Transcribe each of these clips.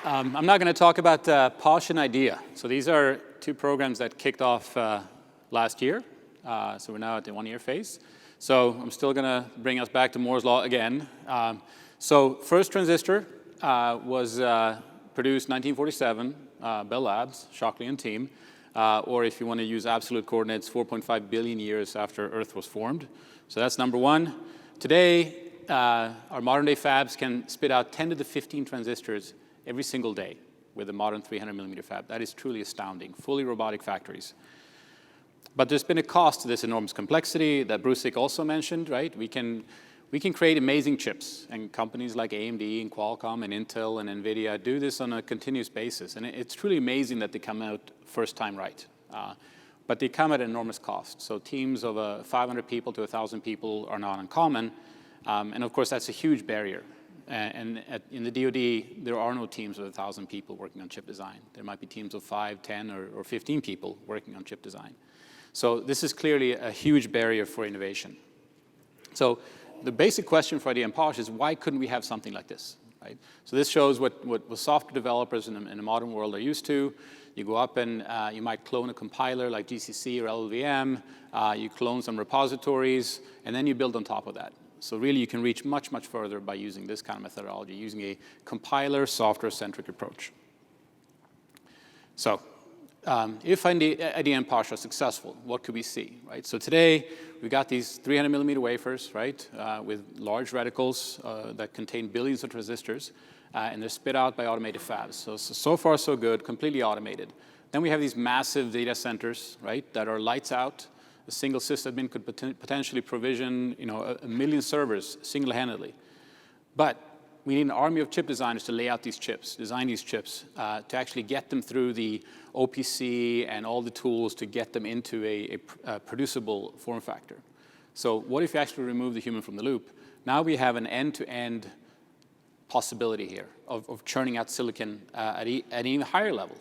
I'm not going to talk about Posh and IDEA. So these are two programs that kicked off last year. So we're now at the 1-year phase. So I'm still going to bring us back to Moore's Law again. So first transistor was produced 1947, Bell Labs, Shockley and team. Or if you want to use absolute coordinates, 4.5 billion years after Earth was formed. So that's number one. Today, our modern day fabs can spit out 10 to the 15 transistors every single day with a modern 300 millimeter fab. That is truly astounding, fully robotic factories. But there's been a cost to this enormous complexity that Brusick also mentioned, right? We can create amazing chips, and companies like AMD and Qualcomm and Intel and NVIDIA do this on a continuous basis. And it's truly amazing that they come out first time right. But they come at an enormous cost. So teams of 500 people to 1,000 people are not uncommon. And of course, that's a huge barrier. And in the DoD, there are no teams of 1,000 people working on chip design. There might be teams of 5, 10, or 15 people working on chip design. So this is clearly a huge barrier for innovation. So the basic question for IDEA and Posh is, why couldn't we have something like this, right? So this shows what software developers in the modern world are used to. You go up and you might clone a compiler like GCC or LLVM. You clone some repositories, and then you build on top of that. So really, you can reach much, much further by using this kind of methodology, using a compiler, software-centric approach. So if IDEA and Posh are successful, what could we see, right? So today, we've got these 300 millimeter wafers, right, with large reticles that contain billions of transistors, and they're spit out by automated fabs. So far, so good, completely automated. Then we have these massive data centers, right, that are lights out. A single sysadmin could potentially provision, a million servers single-handedly. But we need an army of chip designers to lay out these chips, design these chips, to actually get them through the OPC and all the tools to get them into a producible form factor. So what if you actually remove the human from the loop? Now we have an end-to-end possibility here of churning out silicon at an even higher level.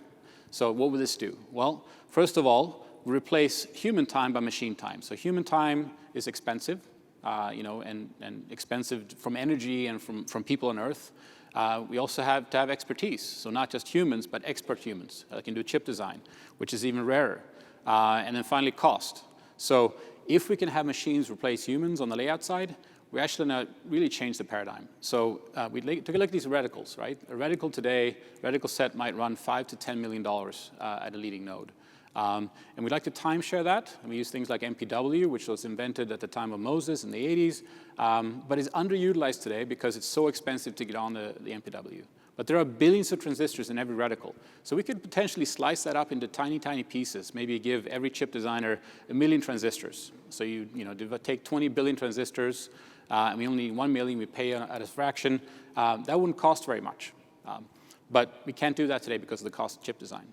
So what would this do? Well, first of all, replace human time by machine time. So human time is expensive, and expensive from energy and from people on Earth. We also have to have expertise. So not just humans, but expert humans that can do chip design, which is even rarer. And then finally, cost. So if we can have machines replace humans on the layout side, we're actually going to really change the paradigm. So we took a look at these reticles, right? A reticle today, reticle set might run $5 to $10 million at a leading node. And we'd like to time share that. And we use things like MPW, which was invented at the time of Moses in the 80s, but is underutilized today because it's so expensive to get on the MPW. But there are billions of transistors in every reticle. So we could potentially slice that up into tiny, tiny pieces, maybe give every chip designer 1 million transistors. So you take 20 billion transistors, and we only need 1 million, we pay at a fraction. That wouldn't cost very much. But we can't do that today because of the cost of chip design.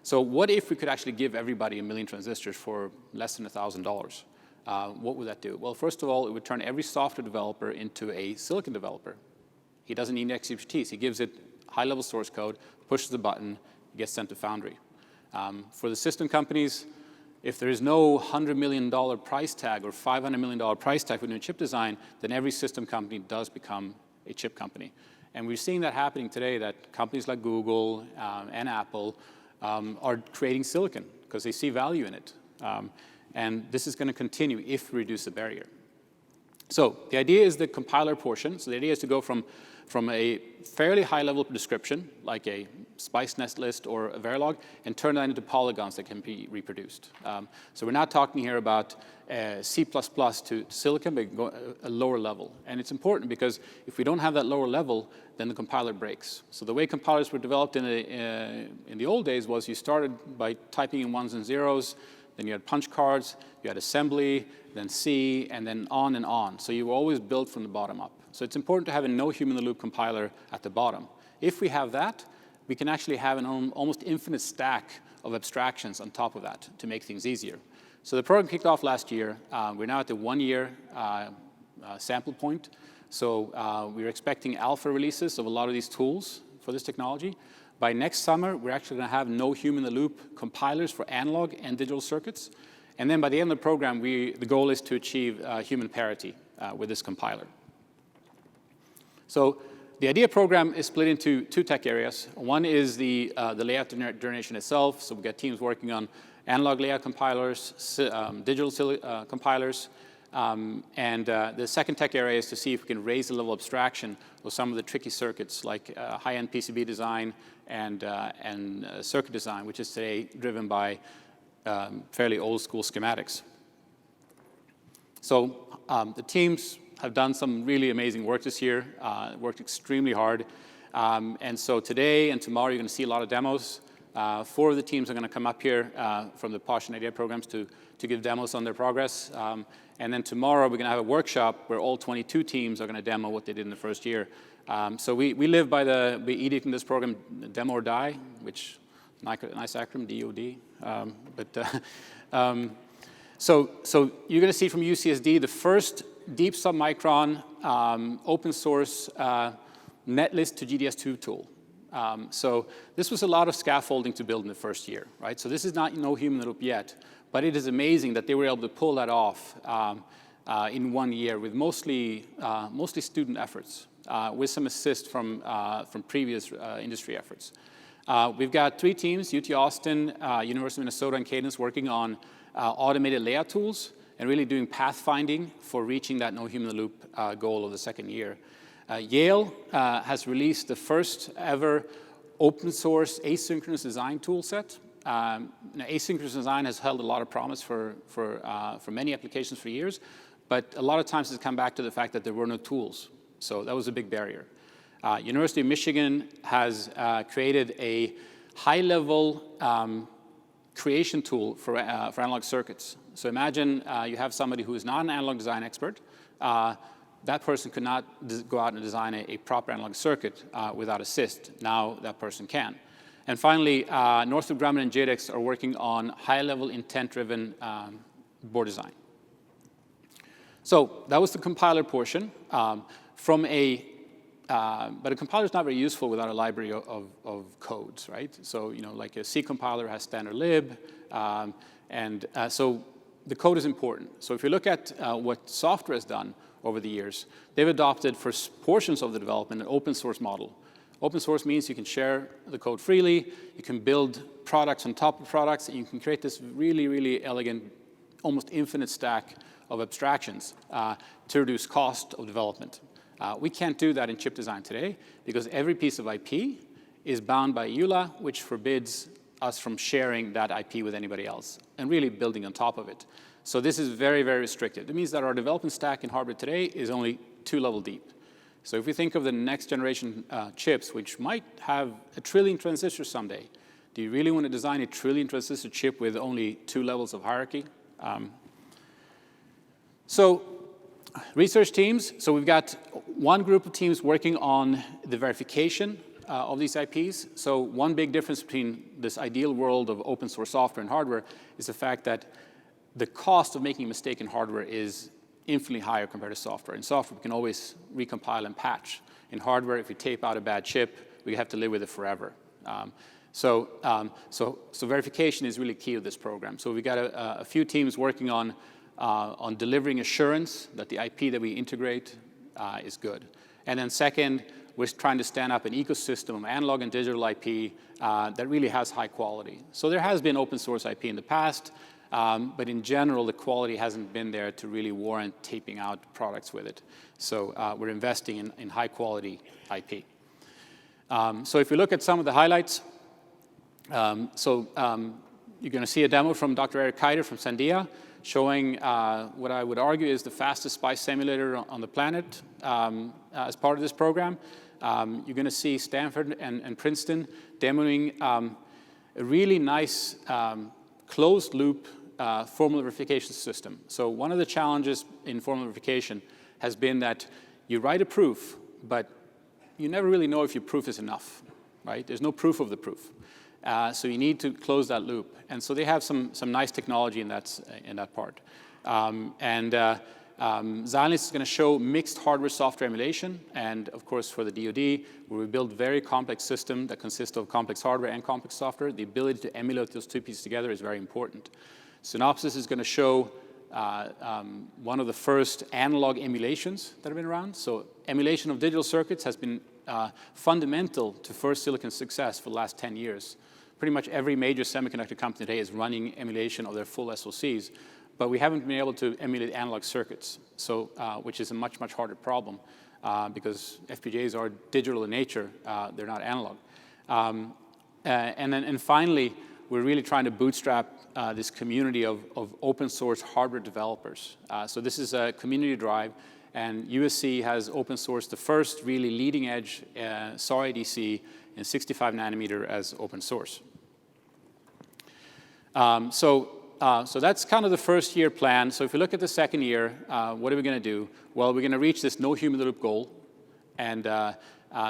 So what if we could actually give everybody 1 million transistors for less than $1,000? What would that do? Well, first of all, it would turn every software developer into a silicon developer. He doesn't need expertise. He gives it high-level source code, pushes the button, it gets sent to Foundry. For the system companies, if there is no $100 million price tag or $500 million price tag for new chip design, then every system company does become a chip company. And we're seeing that happening today, that companies like Google and Apple are creating silicon because they see value in it. And this is going to continue if we reduce the barrier. So the idea is the compiler portion. So the idea is to go from a fairly high-level description, like a spice nest list or a Verilog, and turn that into polygons that can be reproduced. So we're not talking here about C++ to silicon, but go a lower level. And it's important because if we don't have that lower level, then the compiler breaks. So the way compilers were developed in the old days was you started by typing in ones and zeros, then you had punch cards, you had assembly, then C, and then on and on. So you were always built from the bottom up. So it's important to have a no-human-in-the-loop compiler at the bottom. If we have that, we can actually have an almost infinite stack of abstractions on top of that to make things easier. So the program kicked off last year. We're now at the 1-year sample point. So we're expecting alpha releases of a lot of these tools for this technology. By next summer, we're actually going to have no human-in-the-loop compilers for analog and digital circuits. And then by the end of the program, the goal is to achieve human parity with this compiler. So the IDEA program is split into 2 tech areas. One is the layout generation itself. So we've got teams working on analog layout compilers, digital compilers. And the second tech area is to see if we can raise the level of abstraction of some of the tricky circuits like high-end PCB design and circuit design, which is today driven by fairly old-school schematics. So the teams have done some really amazing work this year, worked extremely hard. And so today and tomorrow, you're going to see a lot of demos. 4 of the teams are going to come up here from the Posh and IDEA programs to give demos on their progress. And then tomorrow, we're going to have a workshop where all 22 teams are going to demo what they did in the first year. So we live by the edict in this program, demo or die, which is a nice acronym, DOD. So you're going to see from UCSD the first deep submicron open source netlist to GDS2 tool. So this was a lot of scaffolding to build in the first year, right? So this is not no human in the loop yet, but it is amazing that they were able to pull that off in 1 year with mostly student efforts, with some assist from previous industry efforts. We've got 3 teams, UT Austin, University of Minnesota, and Cadence working on automated layout tools and really doing pathfinding for reaching that no human in the loop goal of the second year. Yale has released the first ever open source asynchronous design tool set. Asynchronous design has held a lot of promise for many applications for years, but a lot of times it's come back to the fact that there were no tools. So that was a big barrier. University of Michigan has created a high-level creation tool for analog circuits. So imagine you have somebody who is not an analog design expert. That person could not go out and design a proper analog circuit without assist. Now that person can. And finally, Northrop Grumman and JEDEX are working on high-level intent-driven board design. So that was the compiler portion. But a compiler is not very useful without a library of codes, right? So, like a C compiler has standard lib, so the code is important. So if you look at what software has done over the years, they've adopted for portions of the development an open source model. Open source means you can share the code freely, you can build products on top of products, and you can create this really, really elegant, almost infinite stack of abstractions to reduce cost of development. We can't do that in chip design today because every piece of IP is bound by EULA, which forbids us from sharing that IP with anybody else and really building on top of it. So this is very, very restricted. It means that our development stack in hardware today is only 2 levels deep. So if we think of the next generation chips, which might have 1 trillion transistors someday, do you really want to design a 1 trillion transistor chip with only 2 levels of hierarchy? So research teams, so we've got one group of teams working on the verification of these IPs. So one big difference between this ideal world of open source software and hardware is the fact that the cost of making a mistake in hardware is infinitely higher compared to software. In software, we can always recompile and patch. In hardware, if we tape out a bad chip, we have to live with it forever. So verification is really key to this program. So we've got a few teams working on delivering assurance that the IP that we integrate is good. And then second, we're trying to stand up an ecosystem of analog and digital IP that really has high quality. So there has been open source IP in the past, but in general, the quality hasn't been there to really warrant taping out products with it. So we're investing in high quality IP. So if you look at some of the highlights, you're going to see a demo from Dr. Keiter from Sandia, showing what I would argue is the fastest SPICE simulator on the planet as part of this program. You're going to see Stanford and Princeton demoing a really nice closed loop formula verification system. So one of the challenges in formula verification has been that you write a proof, but you never really know if your proof is enough, right? There's no proof of the proof. So you need to close that loop. And so they have some nice technology in that part. Xilinx is going to show mixed hardware-software emulation. And of course, for the DoD, where we build very complex system that consists of complex hardware and complex software, the ability to emulate those 2 pieces together is very important. Synopsys is going to show one of the first analog emulations that have been around. So emulation of digital circuits has been fundamental to first silicon success for the last 10 years. Pretty much every major semiconductor company today is running emulation of their full SoCs, but we haven't been able to emulate analog circuits, so, which is a much, much harder problem because FPGAs are digital in nature, they're not analog. And finally, we're really trying to bootstrap this community of open source hardware developers. So this is a community drive, and USC has open sourced the first really leading edge SAR ADC in 65 nanometer as open source. So that's kind of the first year plan. So if we look at the second year, what are we going to do? Well, we're going to reach this no human loop goal, and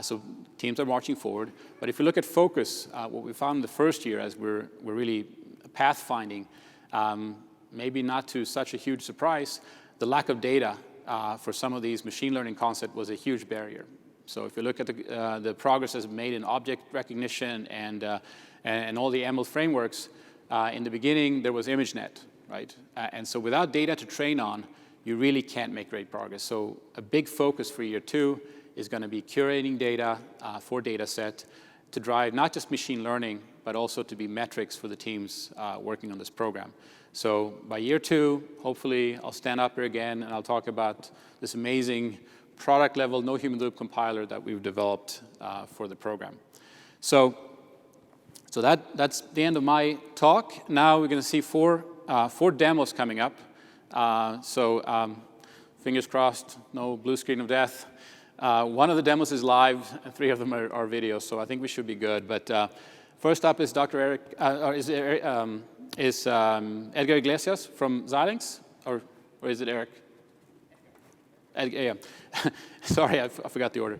so teams are marching forward. But if you look at focus, what we found in the first year as we're really pathfinding, maybe not to such a huge surprise, the lack of data for some of these machine learning concepts was a huge barrier. So if you look at the progress that's made in object recognition and all the ML frameworks, in the beginning there was ImageNet, right? And so without data to train on, you really can't make great progress. So a big focus for year 2 is going to be curating data for data set to drive not just machine learning, but also to be metrics for the teams working on this program. So by year 2, hopefully I'll stand up here again and I'll talk about this amazing product level no human loop compiler that we've developed for the program. So that's the end of my talk. Now we're going to see four demos coming up. Fingers crossed, no blue screen of death. One of the demos is live, and 3 of them are videos, so I think we should be good. But first up is Edgar Iglesias from Xilinx, or is it Eric? Edgar, yeah. Sorry, I forgot the order.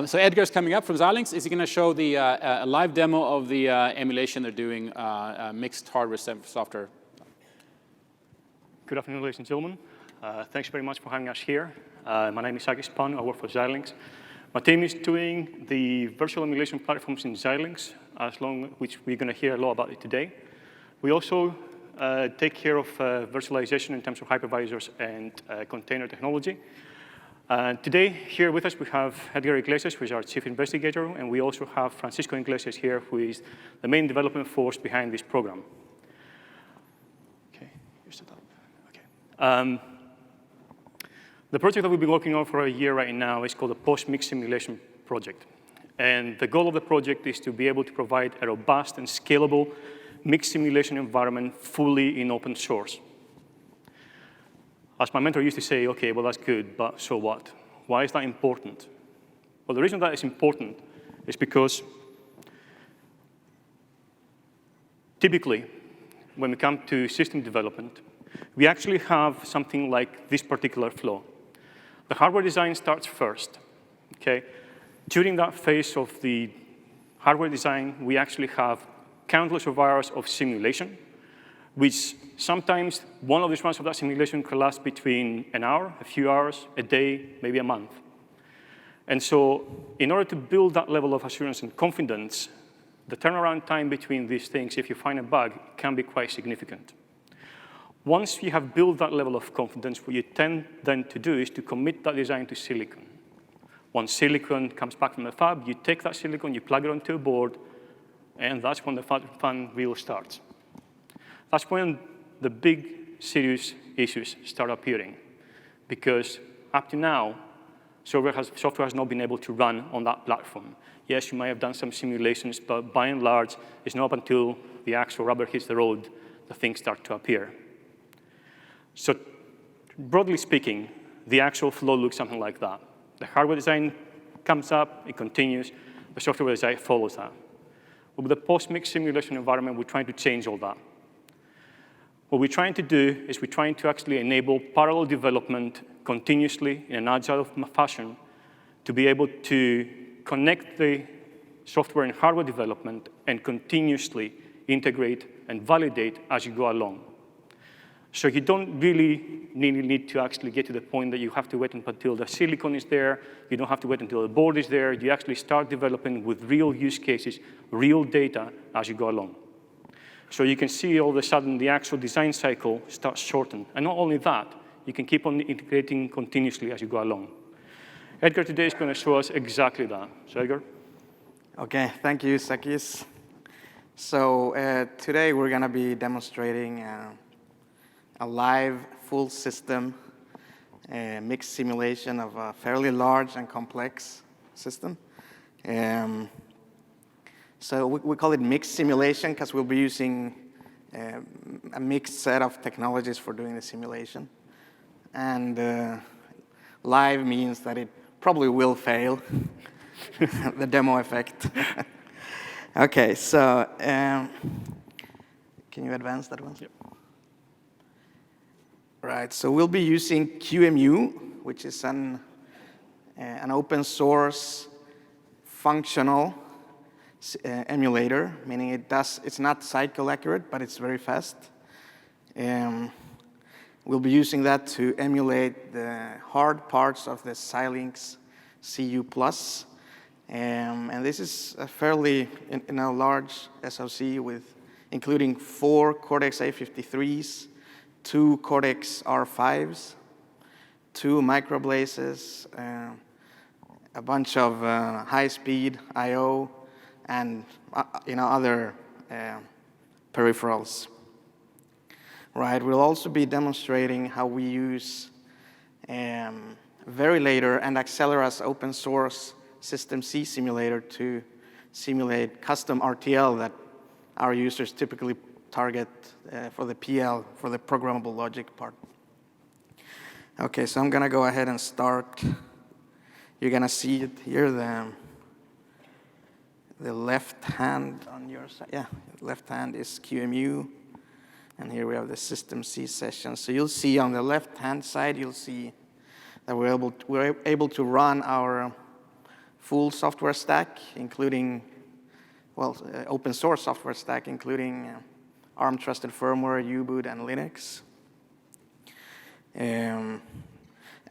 So Edgar's coming up from Xilinx. Is he going to show the a live demo of the emulation they're doing, mixed hardware software? Good afternoon, ladies and gentlemen. Thanks very much for having us here. My name is Agis, I work for Xilinx. My team is doing the virtual emulation platforms in Xilinx, which we're going to hear a lot about it today. We also take care of virtualization in terms of hypervisors and container technology. Today, here with us, we have Edgar Iglesias, who is our chief investigator, and we also have Francisco Iglesias here, who is the main development force behind this program. Okay, here's the top. Okay. The project that we've been working on for a year right now is called the Posh Mixed Simulation Project. And the goal of the project is to be able to provide a robust and scalable mixed simulation environment fully in open source. As my mentor used to say, okay, well, that's good, but so what? Why is that important? Well, the reason that is important is because typically, when we come to system development, we actually have something like this particular flow. The hardware design starts first, okay? During that phase of the hardware design, we actually have countless of hours of simulation, which sometimes one of these runs of that simulation can last between an hour, a few hours, a day, maybe a month. And so in order to build that level of assurance and confidence, the turnaround time between these things, if you find a bug, can be quite significant. Once you have built that level of confidence, what you tend then to do is to commit that design to silicon. Once silicon comes back from the fab, you take that silicon, you plug it onto a board, and that's when the fun really starts. That's when the big, serious issues start appearing. Because up to now, software has not been able to run on that platform. Yes, you might have done some simulations, but by and large, it's not until the actual rubber hits the road that things start to appear. So broadly speaking, the actual flow looks something like that. The hardware design comes up, it continues, the software design follows that. But with the post-mixed simulation environment, we're trying to change all that. What we're trying to do is we're trying to actually enable parallel development continuously in an agile fashion to be able to connect the software and hardware development and continuously integrate and validate as you go along. So you don't really need to actually get to the point that you have to wait until the silicon is there. You don't have to wait until the board is there. You actually start developing with real use cases, real data as you go along. So you can see all of a sudden the actual design cycle starts shortened. And not only that, you can keep on integrating continuously as you go along. Edgar today is going to show us exactly that. So Edgar? Okay, thank you, Sakis. So today we're going to be demonstrating a live full system mixed simulation of a fairly large and complex system. So we call it mixed simulation because we'll be using a mixed set of technologies for doing the simulation. And live means that it probably will fail, the demo effect. Okay, so can you advance that one? Yep. Right, so we'll be using QEMU, which is an open source functional emulator, meaning it's not cycle accurate, but it's very fast. We'll be using that to emulate the hard parts of the Xilinx CU+. And this is a fairly large SoC including 4 Cortex-A53s, 2 Cortex-R5s, 2 microblazes, a bunch of high-speed I/O, and other peripherals. Right. We'll also be demonstrating how we use Verilator and Accelera's open source System C simulator to simulate custom RTL that our users typically target for the PL, for the programmable logic part. Okay, so I'm going to go ahead and start. You're going to see it here, the left hand on your side. Yeah, left hand is QEMU. And here we have the System C session. So you'll see on the left-hand side, you'll see that we're able to run our full software stack, including, open source software stack, including ARM trusted firmware, U-boot, and Linux. And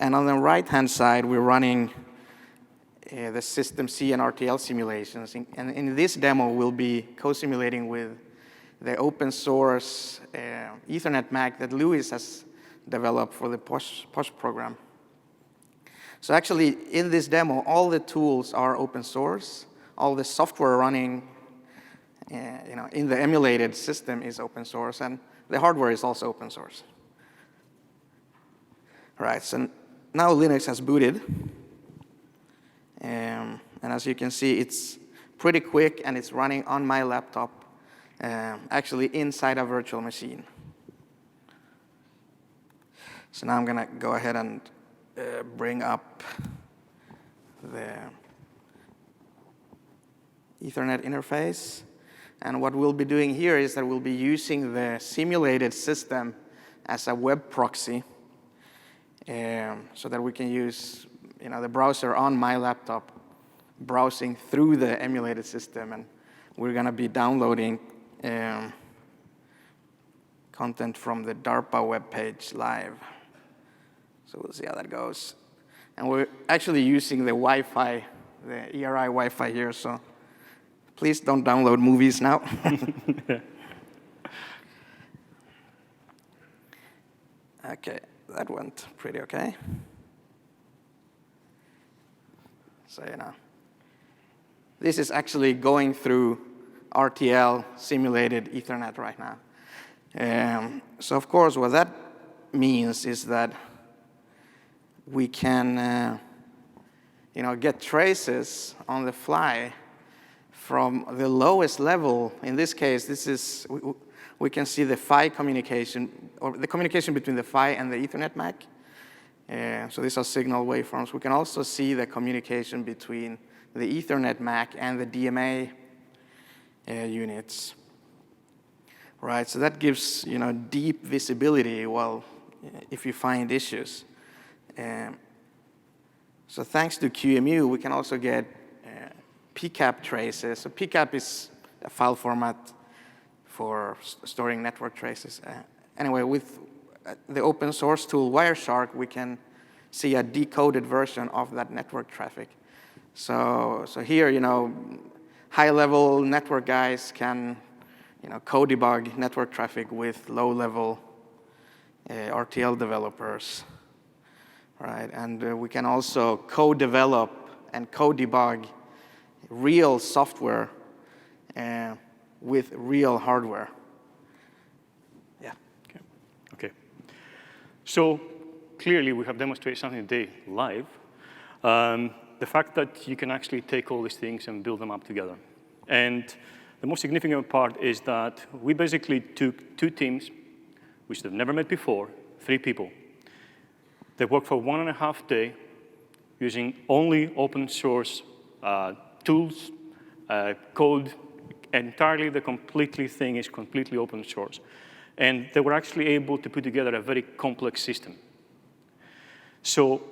on the right-hand side, we're running the System C and RTL simulations. And in this demo, we'll be co-simulating with the open source Ethernet Mac that Louis has developed for the Posh program. So actually, in this demo, all the tools are open source. All the software running in the emulated system is open source, and the hardware is also open source. All right, so now Linux has booted. And as you can see, it's pretty quick, and it's running on my laptop. Actually inside a virtual machine. So now I'm going to go ahead and bring up the Ethernet interface. And what we'll be doing here is that we'll be using the simulated system as a web proxy so that we can use the browser on my laptop browsing through the emulated system. And we're going to be downloading content from the DARPA webpage live. So we'll see how that goes. And we're actually using the Wi-Fi, the ERI Wi-Fi here, so please don't download movies now. Okay, that went pretty okay. So, this is actually going through RTL simulated Ethernet right now. So of course, what that means is that we can, get traces on the fly from the lowest level. In this case, we can see the PHY communication, or the communication between the PHY and the Ethernet MAC. So these are signal waveforms. We can also see the communication between the Ethernet MAC and the DMA units, right? So that gives deep visibility. If you find issues, so thanks to QEMU, we can also get PCAP traces. So PCAP is a file format for storing network traces. Anyway, with the open source tool Wireshark, we can see a decoded version of that network traffic. So here, high-level network guys can, co-debug network traffic with low-level RTL developers, right? And we can also co-develop and co-debug real software with real hardware. Yeah. Okay. So clearly, we have demonstrated something today live. The fact that you can actually take all these things and build them up together. And the most significant part is that we basically took 2 teams, which they've never met before, 3 people. They worked for 1.5 days using only open source tools, code. Entirely, the completely thing is completely open source. And they were actually able to put together a very complex system. So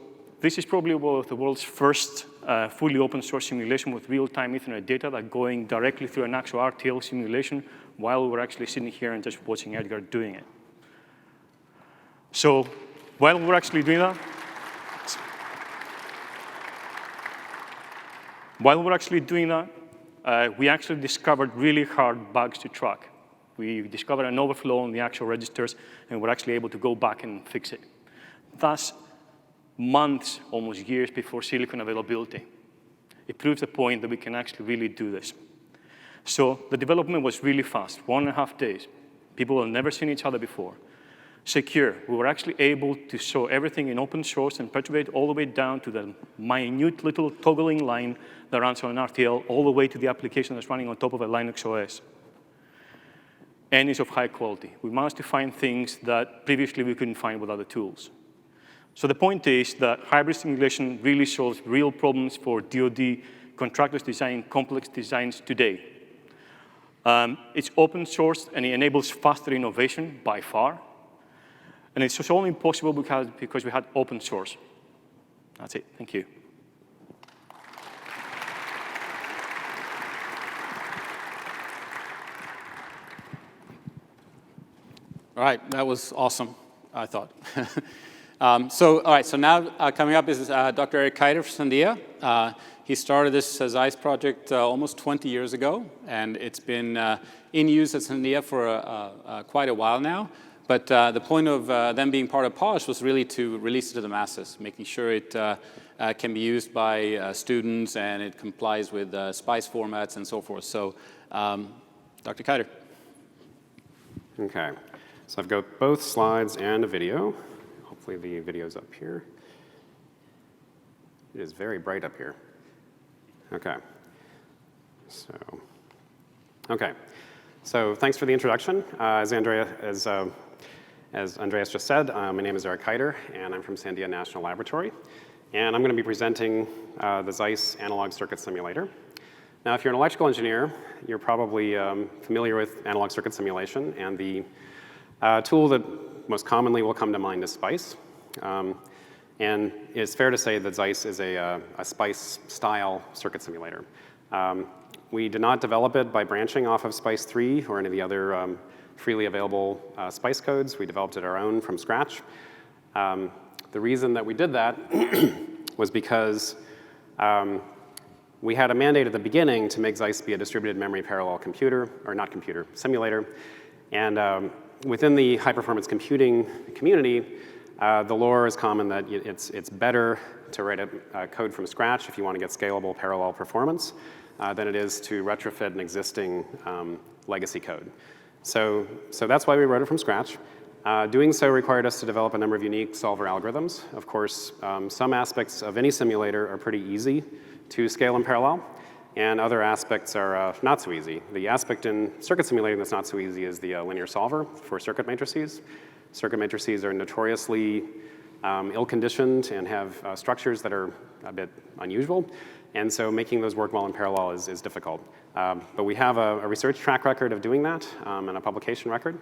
this is probably one of the world's first fully open source simulation with real-time Ethernet data that going directly through an actual RTL simulation while we're actually sitting here and just watching Edgar doing it. So while we're actually doing that, we actually discovered really hard bugs to track. We discovered an overflow on the actual registers, and we're actually able to go back and fix it. Thus, months, almost years before silicon availability. It proves the point that we can actually really do this. So the development was really fast, 1.5 days. People have never seen each other before. Secure, we were actually able to show everything in open source and perturbate all the way down to the minute little toggling line that runs on an RTL, all the way to the application that's running on top of a Linux OS. And it's of high quality. We managed to find things that previously we couldn't find with other tools. So the point is that hybrid simulation really solves real problems for DoD contractors designing complex designs today. It's open source, and it enables faster innovation by far. And it's just only possible because we had open source. That's it. Thank you. All right, that was awesome, I thought. All right, so now coming up is Dr. Eric Keiter from Sandia. He started this Xyce project almost 20 years ago, and it's been in use at Sandia for quite a while now. But the point of them being part of Posh was really to release it to the masses, making sure it can be used by students and it complies with SPICE formats and so forth. So, Dr. Keiter. Okay, so I've got both slides and a video. Hopefully the video's up here. It is very bright up here. Okay, so thanks for the introduction. As Andreas just said, my name is Eric Keiter, and I'm from Sandia National Laboratory. And I'm going to be presenting the Xyce analog circuit simulator. Now, if you're an electrical engineer, you're probably familiar with analog circuit simulation, and the tool that most commonly will come to mind is SPICE. And it's fair to say that Xyce is a SPICE-style circuit simulator. We did not develop it by branching off of SPICE 3 or any of the other freely available SPICE codes. We developed it our own from scratch. The reason that we did that was because we had a mandate at the beginning to make Xyce be a distributed memory parallel computer, or not computer, simulator. And within the high-performance computing community, the lore is common that it's better to write a code from scratch if you want to get scalable parallel performance than it is to retrofit an existing legacy code. So that's why we wrote it from scratch. Doing so required us to develop a number of unique solver algorithms. Of course, some aspects of any simulator are pretty easy to scale in parallel, and other aspects are not so easy. The aspect in circuit simulating that's not so easy is the linear solver for circuit matrices. Circuit matrices are notoriously ill-conditioned and have structures that are a bit unusual, and so making those work well in parallel is difficult. But we have a research track record of doing that and a publication record.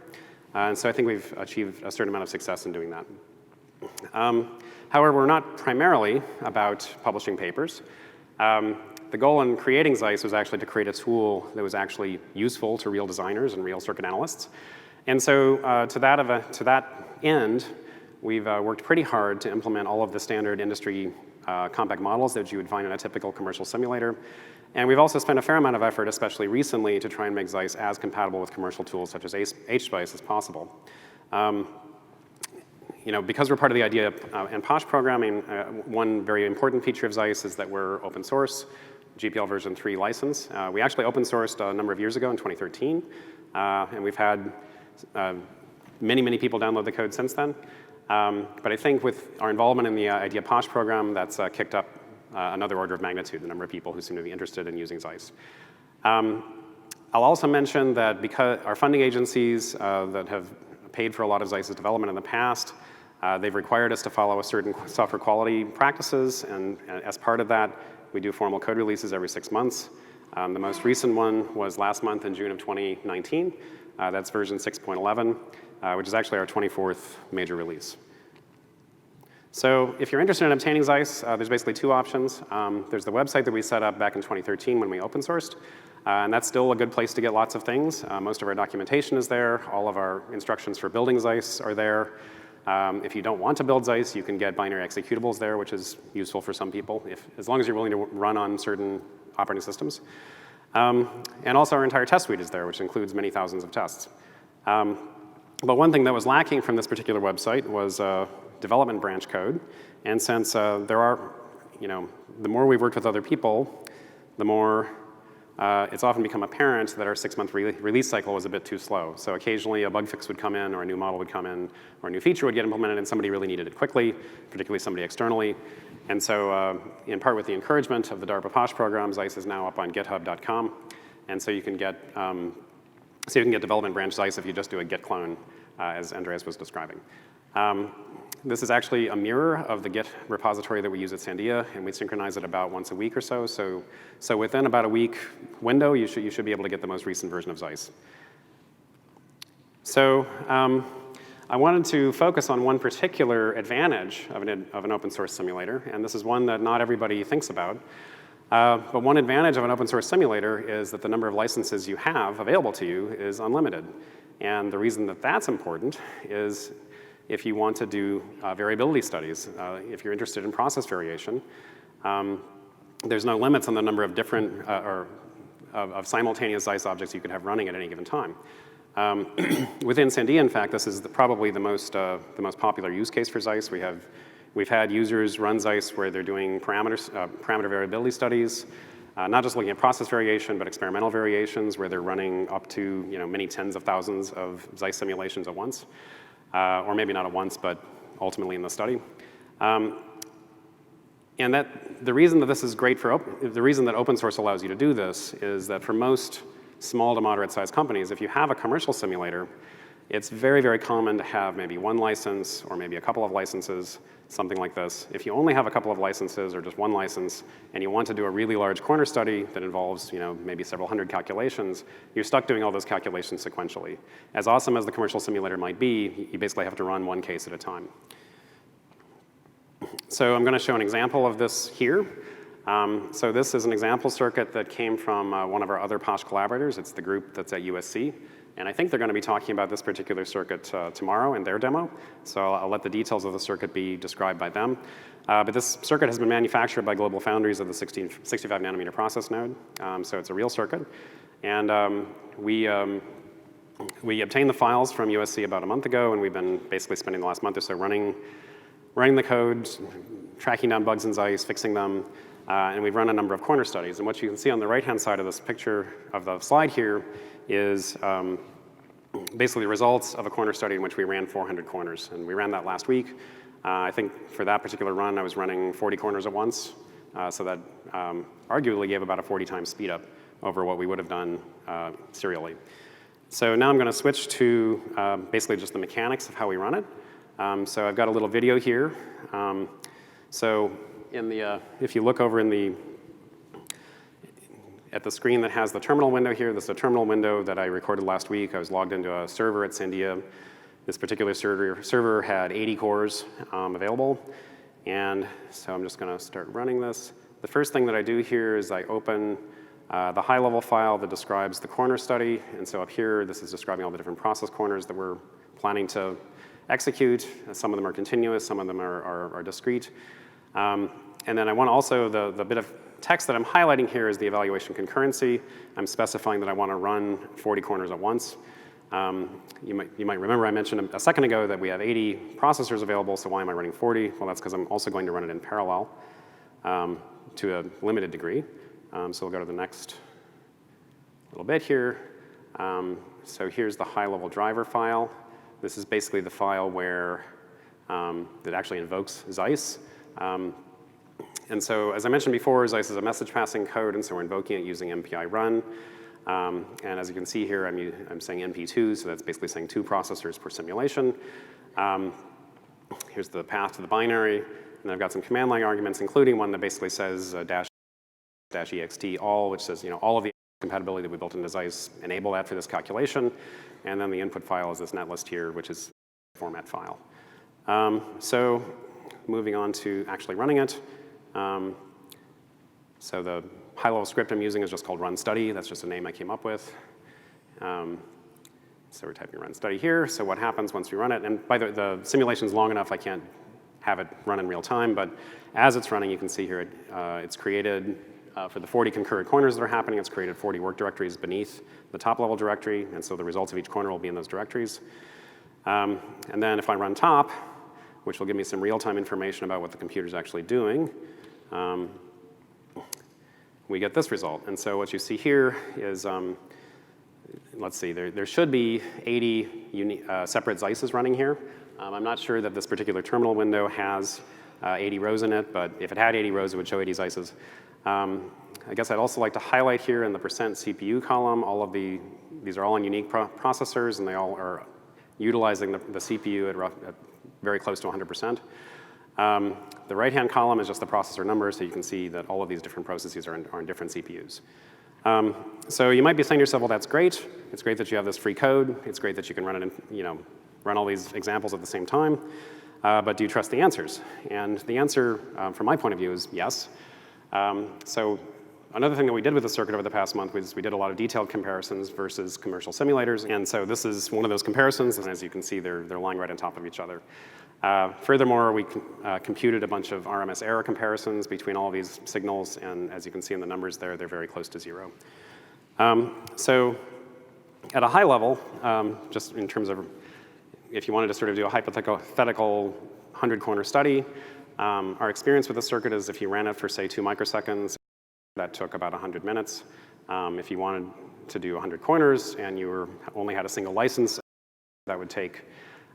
And so I think we've achieved a certain amount of success in doing that. However, we're not primarily about publishing papers. The goal in creating Xyce was actually to create a tool that was actually useful to real designers and real circuit analysts. And so to that end, we've worked pretty hard to implement all of the standard industry compact models that you would find in a typical commercial simulator. And we've also spent a fair amount of effort, especially recently, to try and make Xyce as compatible with commercial tools such as HSPICE as possible. because we're part of the IDEA and Posh programming, one very important feature of Xyce is that we're open source, GPL version 3 license. We actually open sourced a number of years ago in 2013, and we've had many, many people download the code since then. But I think with our involvement in the IDEA Posh program, that's kicked up another order of magnitude, the number of people who seem to be interested in using Xyce. I'll also mention that because our funding agencies that have paid for a lot of Xyce's development in the past, they've required us to follow a certain software quality practices, and as part of that, we do formal code releases every 6 months. The most recent one was last month in June of 2019. That's version 6.11, which is actually our 24th major release. So if you're interested in obtaining Xyce, there's basically two options. There's the website that we set up back in 2013 when we open sourced, and that's still a good place to get lots of things. Most of our documentation is there. All of our instructions for building Xyce are there. If you don't want to build Xyce, you can get binary executables there, which is useful for some people, as long as you're willing to run on certain operating systems. And also our entire test suite is there, which includes many thousands of tests. But one thing that was lacking from this particular website was development branch code. And since there are, the more we've worked with other people, the more it's often become apparent that our 6-month release cycle was a bit too slow. So occasionally a bug fix would come in, or a new model would come in, or a new feature would get implemented, and somebody really needed it quickly, particularly somebody externally. And so in part with the encouragement of the DARPA Posh program, Xyce is now up on github.com. And so you can get development branch Xyce if you just do a git clone, as Andreas was describing. This is actually a mirror of the Git repository that we use at Sandia, and we synchronize it about once a week or so. So within about a week window, you should be able to get the most recent version of Xyce. So I wanted to focus on one particular advantage of an open source simulator, and this is one that not everybody thinks about. But one advantage of an open source simulator is that the number of licenses you have available to you is unlimited. And the reason that that's important is if you want to do variability studies, if you're interested in process variation, there's no limits on the number of different of simultaneous Xyce objects you could have running at any given time. Within Sandia, in fact, this is probably the most popular use case for Xyce. We've had users run Xyce where they're doing parameter variability studies, not just looking at process variation, but experimental variations where they're running up to many tens of thousands of Xyce simulations at once. Or maybe not at once, but ultimately in the study. And the reason that this is great the reason that open source allows you to do this is that for most small to moderate sized companies, if you have a commercial simulator, it's very, very common to have maybe one license or maybe a couple of licenses, something like this. If you only have a couple of licenses or just one license and you want to do a really large corner study that involves maybe several hundred calculations, you're stuck doing all those calculations sequentially. As awesome as the commercial simulator might be, you basically have to run one case at a time. So I'm going to show an example of this here. So this is an example circuit that came from one of our other Posh collaborators. It's the group that's at USC. And I think they're going to be talking about this particular circuit tomorrow in their demo. So I'll let the details of the circuit be described by them. But this circuit has been manufactured by Global Foundries of the 65 nanometer process node. So it's a real circuit. And we obtained the files from USC about a month ago, and we've been basically spending the last month or so running the code, tracking down bugs in Xyce, fixing them. And we've run a number of corner studies. And what you can see on the right-hand side of this picture of the slide here is basically the results of a corner study in which we ran 400 corners. And we ran that last week. I think for that particular run, I was running 40 corners at once. So that arguably gave about a 40 times speed up over what we would have done serially. So now I'm going to switch to basically just the mechanics of how we run it. So I've got a little video here. So if you look over at the screen that has the terminal window here, this is a terminal window that I recorded last week. I was logged into a server at Sandia. This particular server had 80 cores available. And so I'm just going to start running this. The first thing that I do here is I open the high-level file that describes the corner study. And so up here, this is describing all the different process corners that we're planning to execute. Some of them are continuous, some of them are discrete. And then I want also the bit of text that I'm highlighting here is the evaluation concurrency. I'm specifying that I want to run 40 corners at once. You might remember I mentioned a second ago that we have 80 processors available, so why am I running 40? Well, that's because I'm also going to run it in parallel to a limited degree. So we'll go to the next little bit here. So here's the high-level driver file. This is basically the file where it actually invokes Xyce. And so, as I mentioned before, Xyce is a message passing code, and so we're invoking it using MPI run. And as you can see here, I'm saying MP2, so that's basically saying 2 processors per simulation. Here's the path to the binary, and I've got some command line arguments, including one that basically says -ext all, which says all of the compatibility that we built into Xyce, enable that for this calculation. And then the input file is this netlist here, which is a format file. So moving on to actually running it. So the high-level script I'm using is just called run study. That's just a name I came up with. So we're typing run study here. So what happens once we run it, and by the simulation's long enough, I can't have it run in real time, but as it's running, you can see here, it's created, for the 40 concurrent corners that are happening, it's created 40 work directories beneath the top-level directory, and so the results of each corner will be in those directories. And then if I run top, which will give me some real-time information about what the computer's actually doing, we get this result. And so what you see here is, let's see, there should be 80 separate Xyces running here. I'm not sure that this particular terminal window has 80 rows in it, but if it had 80 rows, it would show 80 Xyces. I guess I'd also like to highlight here in the % CPU column, these are all on unique processors, and they all are utilizing the CPU at very close to 100%. The right-hand column is just the processor number, so you can see that all of these different processes are in different CPUs. So you might be saying to yourself, well, that's great. It's great that you have this free code. It's great that you can run it in, run all these examples at the same time. But do you trust the answers? And the answer, from my point of view, is yes. So another thing that we did with the circuit over the past month was we did a lot of detailed comparisons versus commercial simulators. And so this is one of those comparisons, and as you can see, they're lying right on top of each other. Furthermore, we computed a bunch of RMS error comparisons between all of these signals, and as you can see in the numbers there, they're very close to 0. So at a high level, just in terms of if you wanted to sort of do a hypothetical 100-corner study, our experience with the circuit is if you ran it for, say, 2 microseconds, that took about 100 minutes. If you wanted to do 100 corners and you only had a single license, that would take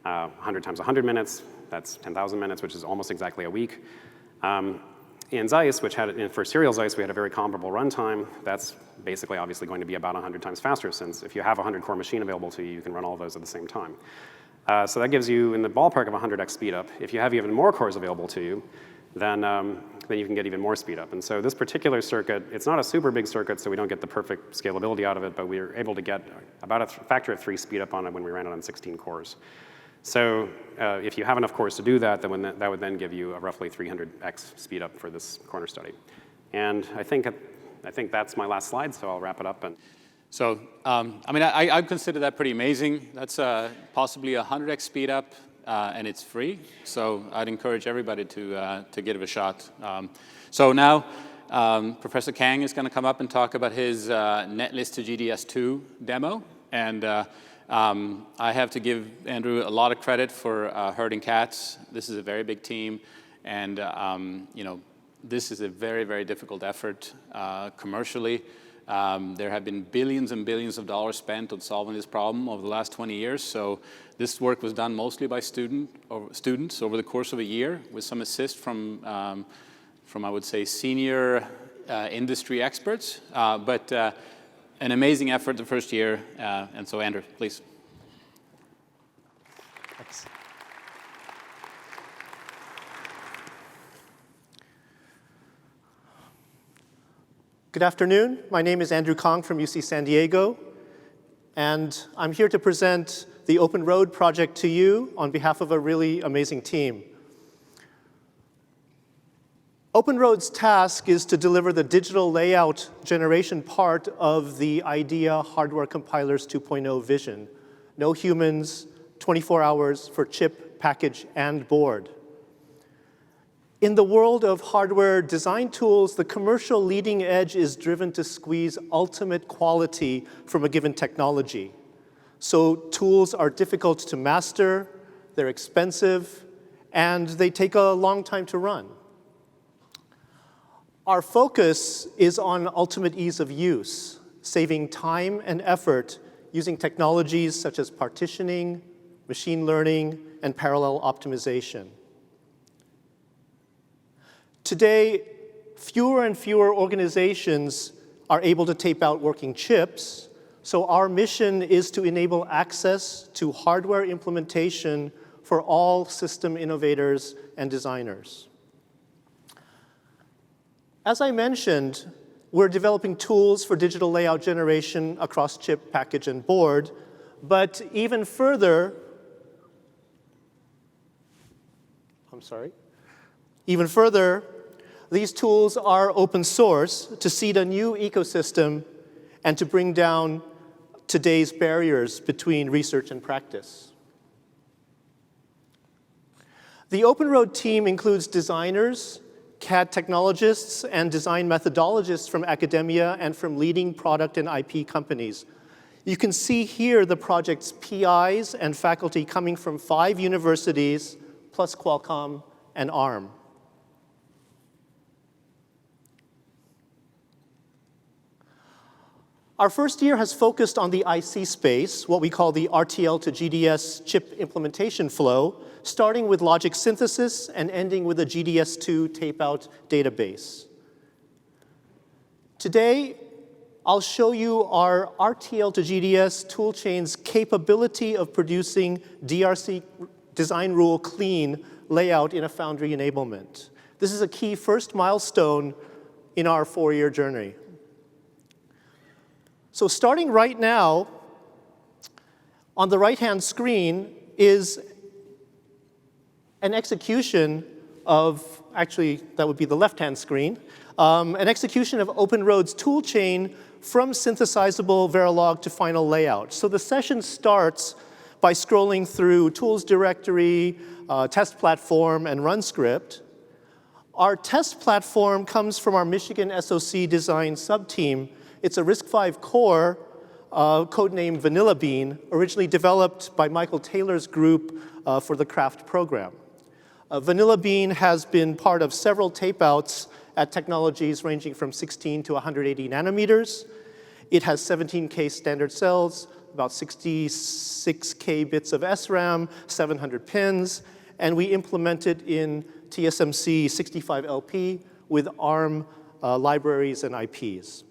100 times 100 minutes. That's 10,000 minutes, which is almost exactly a week. In Xyce, for serial Xyce, we had a very comparable runtime. That's basically obviously going to be about 100 times faster, since if you have a 100-core machine available to you, you can run all of those at the same time. So that gives you in the ballpark of 100x speed up. If you have even more cores available to you, then you can get even more speed up. And so this particular circuit, it's not a super big circuit, so we don't get the perfect scalability out of it, but we were able to get about a factor of 3 speed up on it when we ran it on 16 cores. So if you have enough cores to do that, then that would then give you a roughly 300x speed up for this corner study. And I think that's my last slide, so I'll wrap it up. So, I consider that pretty amazing. That's possibly a 100x speed up, and it's free. So I'd encourage everybody to give it a shot. So now, Professor Kahng is going to come up and talk about his netlist to GDS2 demo. And I have to give Andrew a lot of credit for herding cats. This is a very big team, and this is a very, very difficult effort commercially. There have been billions and billions of dollars spent on solving this problem over the last 20 years. So this work was done mostly by students over the course of a year, with some assist from I would say, senior industry experts. But an amazing effort the first year. And so, Andrew, please. Thanks. Good afternoon. My name is Andrew Kahng from UC San Diego, and I'm here to present the Open Road project to you on behalf of a really amazing team. Open Road's task is to deliver the digital layout generation part of the IDEA Hardware Compilers 2.0 vision. No humans, 24 hours for chip, package, and board. In the world of hardware design tools, the commercial leading edge is driven to squeeze ultimate quality from a given technology. So tools are difficult to master, they're expensive, and they take a long time to run. Our focus is on ultimate ease of use, saving time and effort using technologies such as partitioning, machine learning, and parallel optimization. Today, fewer and fewer organizations are able to tape out working chips, so our mission is to enable access to hardware implementation for all system innovators and designers. As I mentioned, we're developing tools for digital layout generation across chip, package, and board, but even further, these tools are open source to seed a new ecosystem and to bring down today's barriers between research and practice. The Open Road team includes designers, CAD technologists, and design methodologists from academia and from leading product and IP companies. You can see here the project's PIs and faculty coming from 5 universities, plus Qualcomm and ARM. Our first year has focused on the IC space, what we call the RTL to GDS chip implementation flow, starting with logic synthesis and ending with a GDS2 tape-out database. Today, I'll show you our RTL to GDS toolchain's capability of producing DRC design rule clean layout in a foundry enablement. This is a key first milestone in our 4-year journey. So starting right now, on the right-hand screen is an execution of, actually, that would be the left-hand screen, an execution of OpenRoad's toolchain from synthesizable Verilog to final layout. So the session starts by scrolling through tools directory, test platform, and run script. Our test platform comes from our Michigan SoC design subteam. It's a RISC-V core, codenamed Vanilla Bean, originally developed by Michael Taylor's group for the CRAFT program. Vanilla Bean has been part of several tapeouts at technologies ranging from 16 to 180 nanometers. It has 17K standard cells, about 66K bits of SRAM, 700 pins, and we implement it in TSMC 65LP with ARM libraries and IPs.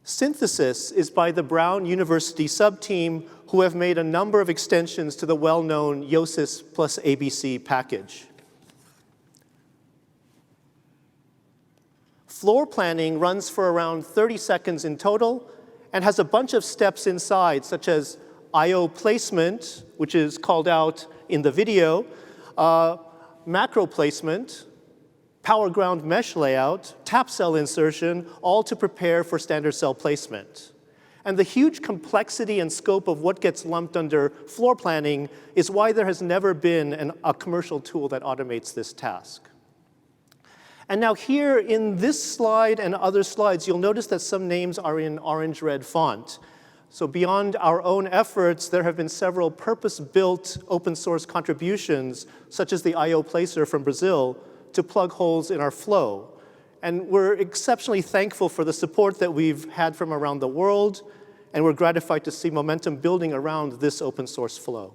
Synthesis is by the Brown University subteam, who have made a number of extensions to the well-known Yosis plus ABC package. Floor planning runs for around 30 seconds in total and has a bunch of steps inside, such as I/O placement, which is called out in the video, macro placement, power ground mesh layout, tap cell insertion, all to prepare for standard cell placement. And the huge complexity and scope of what gets lumped under floor planning is why there has never been a commercial tool that automates this task. And now here in this slide and other slides, you'll notice that some names are in orange-red font. So beyond our own efforts, there have been several purpose-built open source contributions, such as the I/O placer from Brazil, to plug holes in our flow. And we're exceptionally thankful for the support that we've had from around the world, and we're gratified to see momentum building around this open source flow.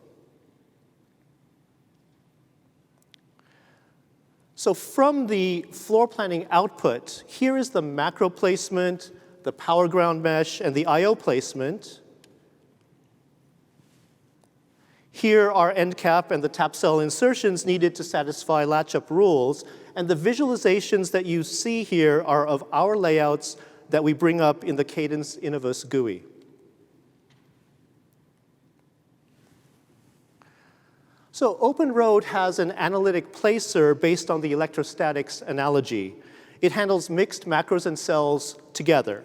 So from the floor planning output, here is the macro placement, the power ground mesh, and the I/O placement. Here are end cap and the tap cell insertions needed to satisfy latch-up rules. And the visualizations that you see here are of our layouts that we bring up in the Cadence Innovus GUI. So OpenRoad has an analytic placer based on the electrostatics analogy. It handles mixed macros and cells together.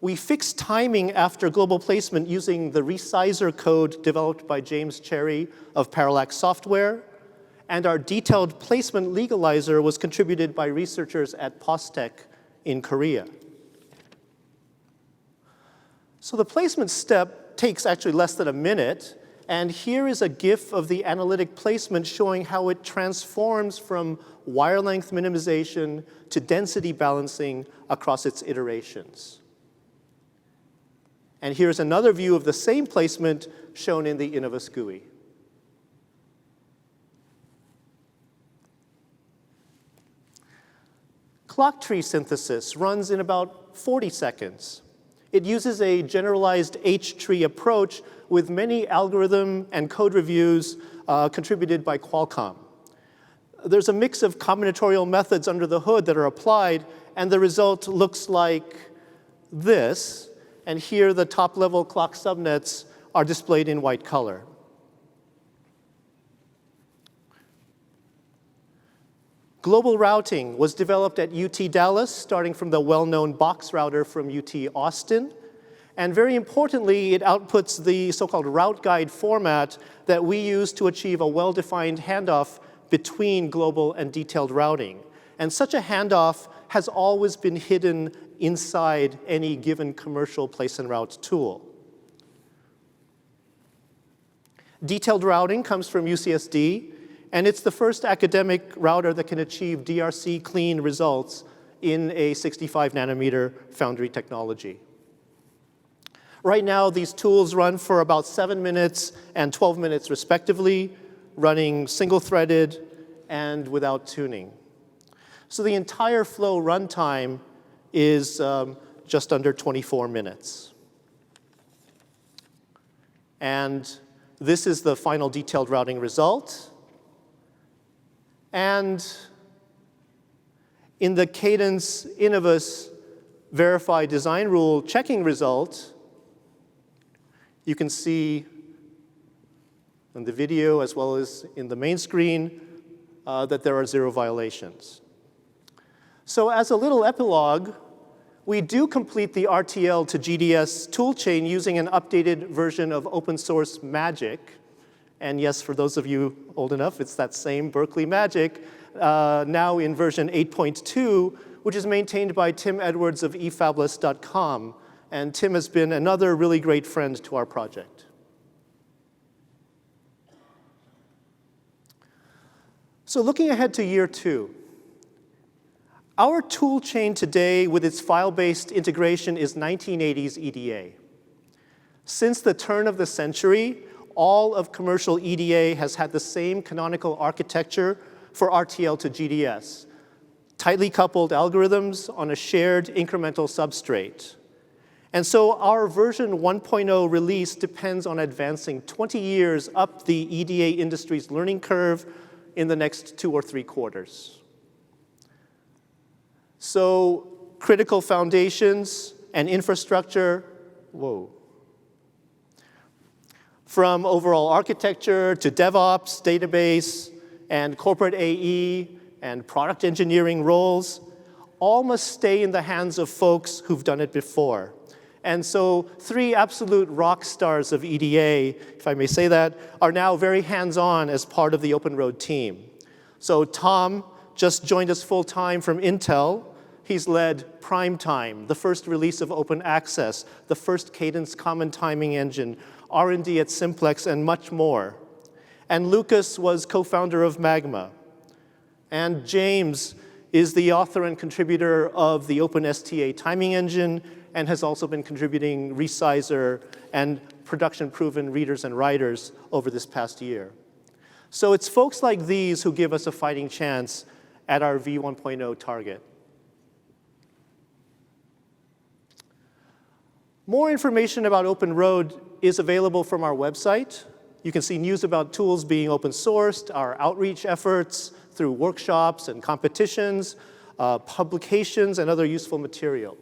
We fix timing after global placement using the resizer code developed by James Cherry of Parallax Software, and our detailed placement legalizer was contributed by researchers at Postech in Korea. So the placement step takes actually less than a minute. And here is a GIF of the analytic placement showing how it transforms from wire length minimization to density balancing across its iterations. And here's another view of the same placement shown in the Innovus GUI. Clock tree synthesis runs in about 40 seconds. It uses a generalized H-tree approach with many algorithm and code reviews contributed by Qualcomm. There's a mix of combinatorial methods under the hood that are applied, and the result looks like this. And here, the top-level clock subnets are displayed in white color. Global routing was developed at UT Dallas, starting from the well-known box router from UT Austin. And very importantly, it outputs the so-called route guide format that we use to achieve a well-defined handoff between global and detailed routing. And such a handoff has always been hidden inside any given commercial place and route tool. Detailed routing comes from UCSD, and it's the first academic router that can achieve DRC clean results in a 65 nanometer foundry technology. Right now, these tools run for about 7 minutes and 12 minutes respectively, running single-threaded and without tuning. So the entire flow runtime is just under 24 minutes. And this is the final detailed routing result. And in the Cadence Innovus verified design rule checking result, you can see in the video as well as in the main screen that there are 0 violations. So as a little epilogue, we do complete the RTL to GDS toolchain using an updated version of open source Magic. And yes, for those of you old enough, it's that same Berkeley Magic, now in version 8.2, which is maintained by Tim Edwards of efabless.com. And Tim has been another really great friend to our project. So looking ahead to year 2, our tool chain today with its file-based integration is 1980s EDA. Since the turn of the century, all of commercial EDA has had the same canonical architecture for RTL to GDS, tightly coupled algorithms on a shared incremental substrate. And so our version 1.0 release depends on advancing 20 years up the EDA industry's learning curve in the next 2 or 3 quarters. So critical foundations and infrastructure, from overall architecture to DevOps, database, and corporate AE, and product engineering roles, all must stay in the hands of folks who've done it before. And so 3 absolute rock stars of EDA, if I may say that, are now very hands-on as part of the Open Road team. So Tom just joined us full-time from Intel. He's led Primetime, the first release of open access, the first Cadence common timing engine, R&D at Simplex, and much more. And Lucas was co-founder of Magma. And James is the author and contributor of the OpenSTA timing engine and has also been contributing resizer and production-proven readers and writers over this past year. So it's folks like these who give us a fighting chance at our V1.0 target. More information about Open Road is available from our website. You can see news about tools being open sourced, our outreach efforts through workshops and competitions, publications, and other useful material.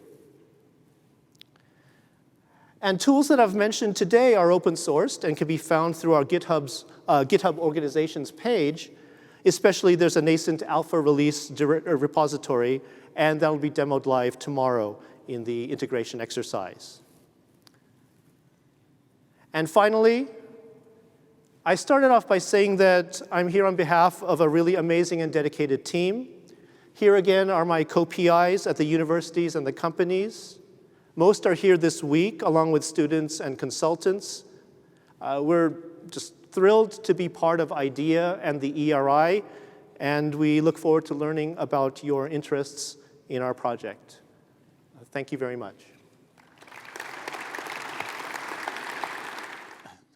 And tools that I've mentioned today are open sourced and can be found through our GitHub organizations page. Especially, there's a nascent alpha release repository, and that'll be demoed live tomorrow in the integration exercise. And finally, I started off by saying that I'm here on behalf of a really amazing and dedicated team. Here again are my co-PIs at the universities and the companies. Most are here this week, along with students and consultants. We're just thrilled to be part of IDEA and the ERI, and we look forward to learning about your interests in our project. Thank you very much.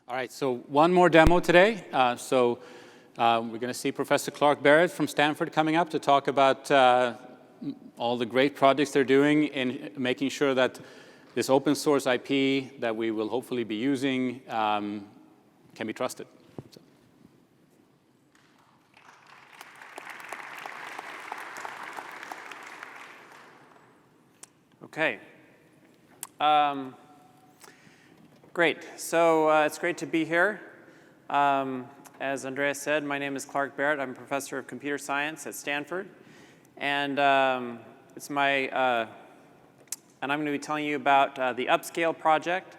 All right, so one more demo today. We're going to see Professor Clark Barrett from Stanford coming up to talk about all the great projects they're doing in making sure that this open source IP that we will hopefully be using can be trusted. Okay. Great. So it's great to be here. As Andreas said, my name is Clark Barrett. I'm a professor of computer science at Stanford. And I'm going to be telling you about the Upscale project.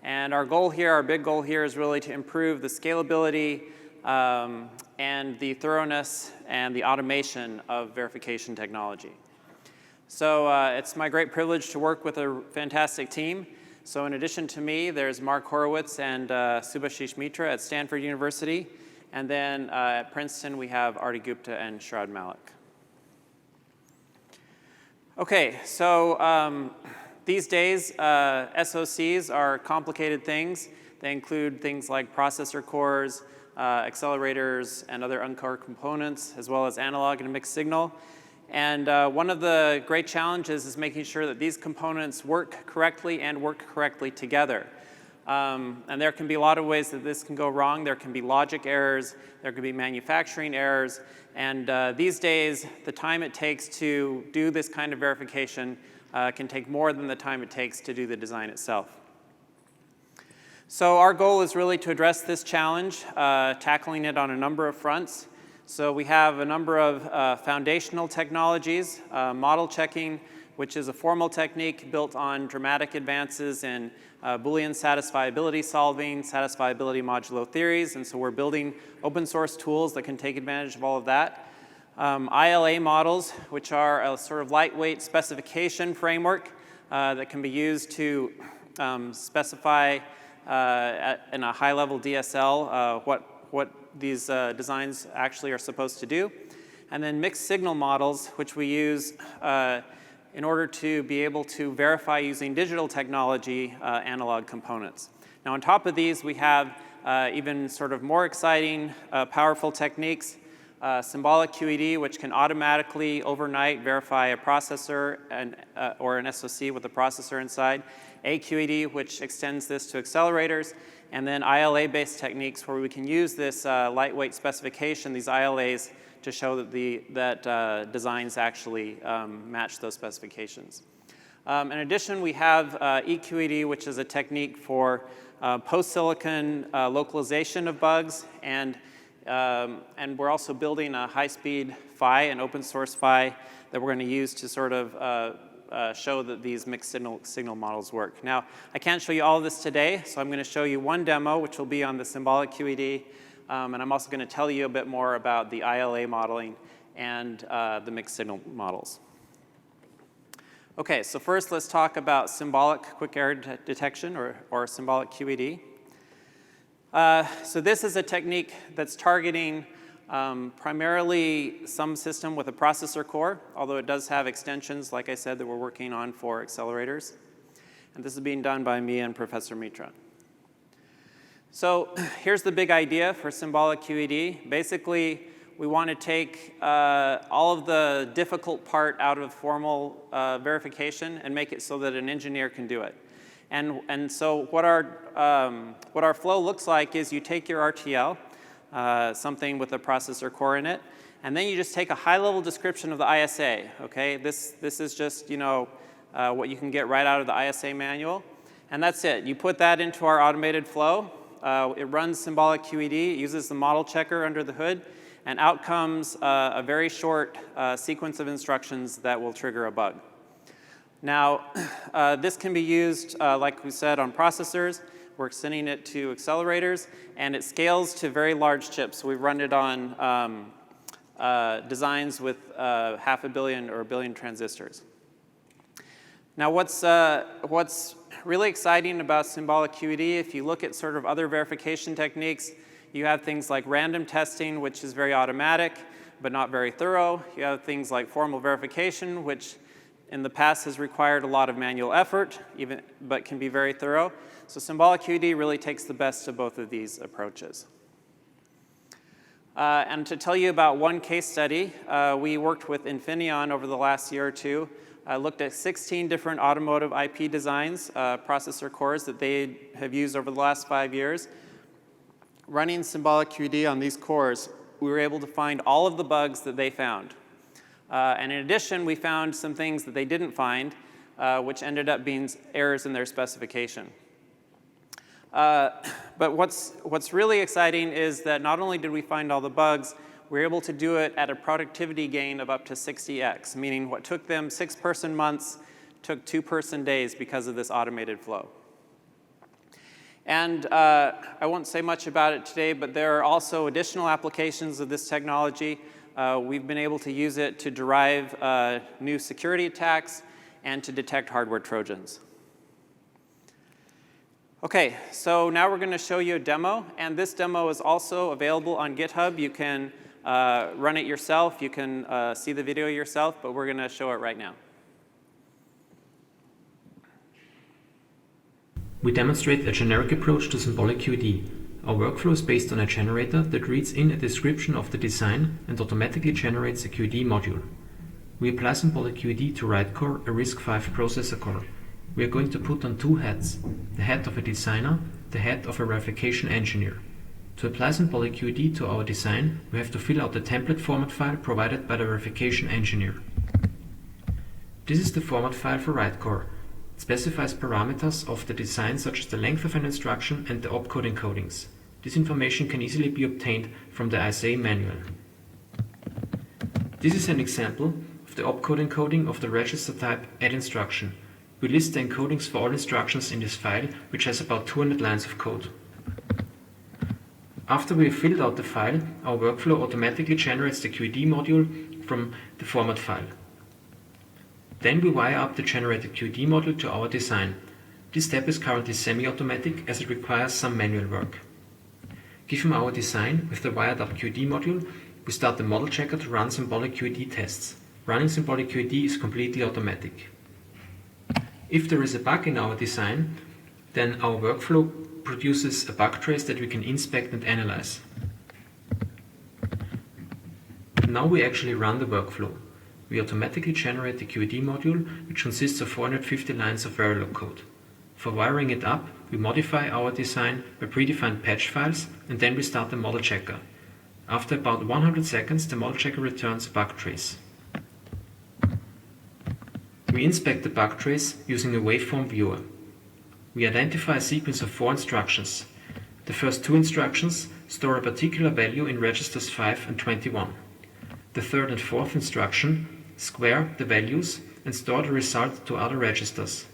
And our goal here, our big goal here, is really to improve the scalability and the thoroughness and the automation of verification technology. So it's my great privilege to work with a fantastic team. So in addition to me, there's Mark Horowitz and Subhashish Mitra at Stanford University. And then at Princeton, we have Arti Gupta and Sharad Malik. Okay, so these days, SoCs are complicated things. They include things like processor cores, accelerators, and other uncored components, as well as analog and mixed signal. And one of the great challenges is making sure that these components work correctly and work correctly together. And there can be a lot of ways that this can go wrong. There can be logic errors. There can be manufacturing errors. And these days, the time it takes to do this kind of verification can take more than the time it takes to do the design itself. So our goal is really to address this challenge, tackling it on a number of fronts. So we have a number of foundational technologies, model checking, which is a formal technique built on dramatic advances in Boolean satisfiability solving, satisfiability modulo theories. And so we're building open source tools that can take advantage of all of that. ILA models, which are a sort of lightweight specification framework that can be used to specify in a high-level DSL what these designs actually are supposed to do. And then mixed signal models, which we use in order to be able to verify using digital technology analog components. Now on top of these, we have even sort of more exciting, powerful techniques, symbolic QED, which can automatically overnight verify a processor or an SoC with a processor inside, AQED, which extends this to accelerators, and then ILA-based techniques where we can use this lightweight specification, these ILAs, to show that designs actually match those specifications. In addition, we have EQED, which is a technique for post-silicon localization of bugs, and we're also building a high-speed PHY, an open source PHY, that we're going to use to sort of show that these mixed signal models work. Now, I can't show you all of this today, so I'm going to show you one demo, which will be on the symbolic QED, and I'm also going to tell you a bit more about the ILA modeling and the mixed signal models. Okay, so first let's talk about symbolic quick error detection, or symbolic QED. So this is a technique that's targeting primarily some system with a processor core, although it does have extensions, like I said, that we're working on for accelerators. And this is being done by me and Professor Mitra. So here's the big idea for symbolic QED. Basically, we want to take all of the difficult part out of formal verification and make it so that an engineer can do it. And so what our flow looks like is you take your RTL, something with a processor core in it, and then you just take a high-level description of the ISA. Okay, this is just what you can get right out of the ISA manual, and that's it. You put that into our automated flow. It runs symbolic QED. It uses the model checker under the hood, and out comes a very short sequence of instructions that will trigger a bug. Now, this can be used, like we said, on processors. We're extending it to accelerators, and it scales to very large chips. We've run it on designs with 500 million or 1 billion transistors. Now, what's really exciting about symbolic QED, if you look at sort of other verification techniques, you have things like random testing, which is very automatic, but not very thorough. You have things like formal verification, which in the past has required a lot of manual effort, but can be very thorough. So symbolic QED really takes the best of both of these approaches. And to tell you about one case study, we worked with Infineon over the last year or two. Looked at 16 different automotive IP designs, processor cores that they have used over the last 5 years. Running symbolic QED on these cores, we were able to find all of the bugs that they found. And in addition, we found some things that they didn't find, which ended up being errors in their specification. But what's really exciting is that not only did we find all the bugs, we were able to do it at a productivity gain of up to 60x, meaning what took them 6-person months took 2-person days because of this automated flow. And I won't say much about it today, but there are also additional applications of this technology. We've been able to use it to derive new security attacks and to detect hardware Trojans. Okay, so now we're going to show you a demo, and this demo is also available on GitHub. You can run it yourself. You can see the video yourself, but we're going to show it right now. We demonstrate a generic approach to symbolic QED. Our workflow is based on a generator that reads in a description of the design and automatically generates a QED module. We apply symbolic QED to write core, a RISC-V processor core. We are going to put on 2 hats, the hat of a designer, the hat of a verification engineer. To apply symbolic QED to our design, we have to fill out the template format file provided by the verification engineer. This is the format file for write core. It specifies parameters of the design such as the length of an instruction and the opcode encodings. This information can easily be obtained from the ISA manual. This is an example of the opcode encoding of the register type add instruction. We list the encodings for all instructions in this file, which has about 200 lines of code. After we have filled out the file, our workflow automatically generates the QED module from the format file. Then we wire up the generated QED module to our design. This step is currently semi-automatic as it requires some manual work. Given our design with the wired up QED module, we start the model checker to run symbolic QED tests. Running symbolic QED is completely automatic. If there is a bug in our design, then our workflow produces a bug trace that we can inspect and analyze. Now we actually run the workflow. We automatically generate the QED module, which consists of 450 lines of Verilog code. For wiring it up, we modify our design by predefined patch files, and then we start the model checker. After about 100 seconds, the model checker returns a bug trace. We inspect the bug trace using a waveform viewer. We identify a sequence of 4 instructions. The first 2 instructions store a particular value in registers 5 and 21. The third and fourth instruction square the values and store the result to other registers.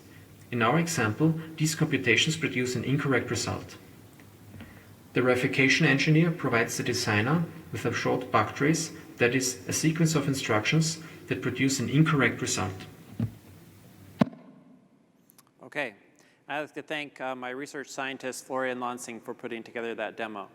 In our example, these computations produce an incorrect result. The verification engineer provides the designer with a short bug trace, that is, a sequence of instructions that produce an incorrect result. Okay, I'd like to thank my research scientist, Florian Lansing, for putting together that demo.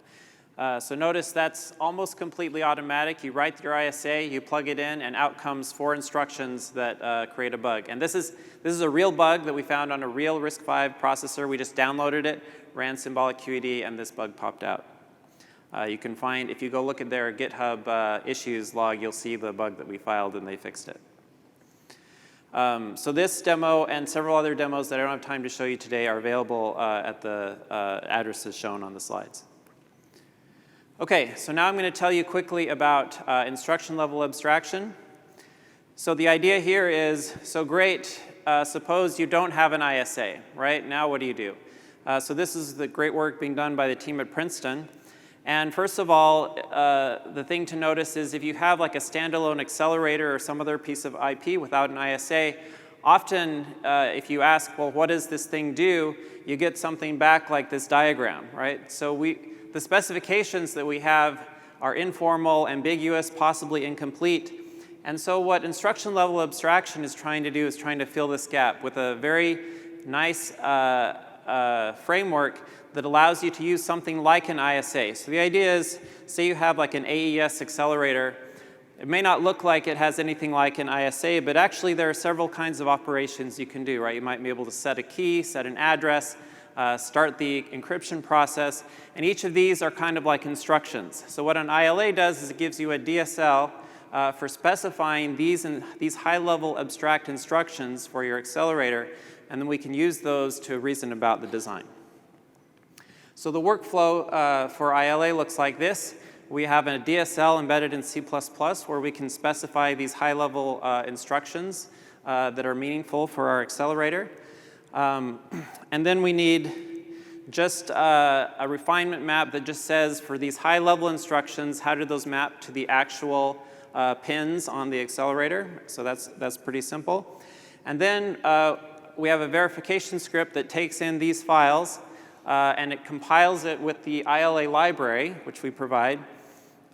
So notice that's almost completely automatic. You write your ISA, you plug it in, and out comes 4 instructions that create a bug. And this is a real bug that we found on a real RISC-V processor. We just downloaded it, ran symbolic QED, and this bug popped out. You can find, if you go look at their GitHub issues log, you'll see the bug that we filed, and they fixed it. So this demo and several other demos that I don't have time to show you today are available at the addresses shown on the slides. Okay, so now I'm going to tell you quickly about instruction level abstraction. So the idea here is, so great, suppose you don't have an ISA, right? Now what do you do? So this is the great work being done by the team at Princeton. And first of all, the thing to notice is if you have like a standalone accelerator or some other piece of IP without an ISA, often if you ask, well, what does this thing do? You get something back like this diagram, right? So the specifications that we have are informal, ambiguous, possibly incomplete. And so what instruction level abstraction is trying to do is trying to fill this gap with a very nice framework that allows you to use something like an ISA. So the idea is, say you have like an AES accelerator. It may not look like it has anything like an ISA, but actually there are several kinds of operations you can do, right? You might be able to set a key, set an address, start the encryption process, and each of these are kind of like instructions. So what an ILA does is it gives you a DSL for specifying these high-level abstract instructions for your accelerator, and then we can use those to reason about the design. So the workflow for ILA looks like this. We have a DSL embedded in C++ where we can specify these high-level instructions that are meaningful for our accelerator. And then we need just a refinement map that just says for these high-level instructions, how do those map to the actual pins on the accelerator? So that's pretty simple. And then we have a verification script that takes in these files and it compiles it with the ILA library, which we provide,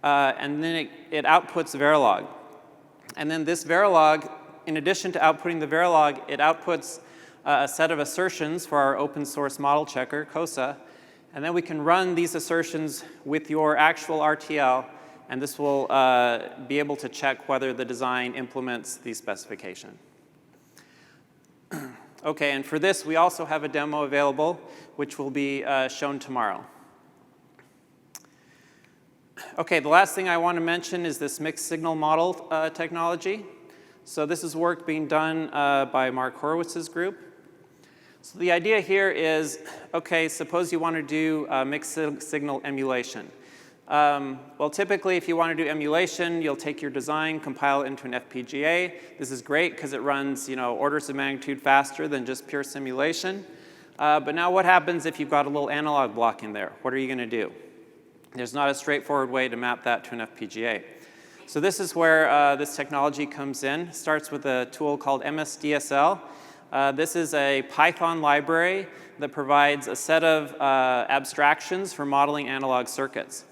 and then it outputs Verilog. And then this Verilog, in addition to outputting the Verilog, it outputs a set of assertions for our open source model checker, COSA, and then we can run these assertions with your actual RTL, and this will be able to check whether the design implements the specification. Okay, and for this, we also have a demo available, which will be shown tomorrow. Okay, the last thing I want to mention is this mixed signal model technology. So this is work being done by Mark Horowitz's group. So the idea here is, okay, suppose you want to do mixed signal emulation. Well, typically, if you want to do emulation, you'll take your design, compile it into an FPGA. This is great because it runs, orders of magnitude faster than just pure simulation. But now what happens if you've got a little analog block in there? What are you going to do? There's not a straightforward way to map that to an FPGA. So this is where this technology comes in. It starts with a tool called MSDSL. This is a Python library that provides a set of abstractions for modeling analog circuits.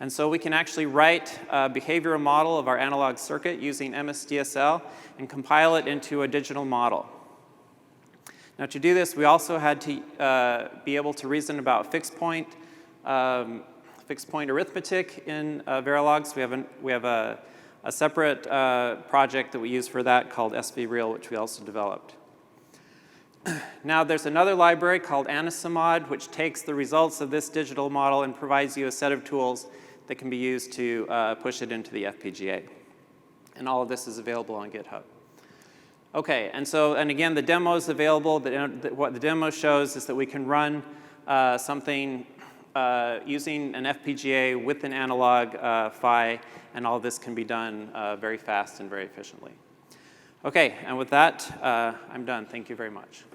And so we can actually write a behavioral model of our analog circuit using MSDSL and compile it into a digital model. Now to do this, we also had to be able to reason about fixed point arithmetic in Verilogs. We have a separate project that we use for that called SVReal, which we also developed. Now there's another library called Anisimod, which takes the results of this digital model and provides you a set of tools that can be used to push it into the FPGA. And all of this is available on GitHub. Okay, and again, the demo is available. What the demo shows is that we can run something using an FPGA with an analog PHY, and all of this can be done very fast and very efficiently. Okay, and with that, I'm done. Thank you very much.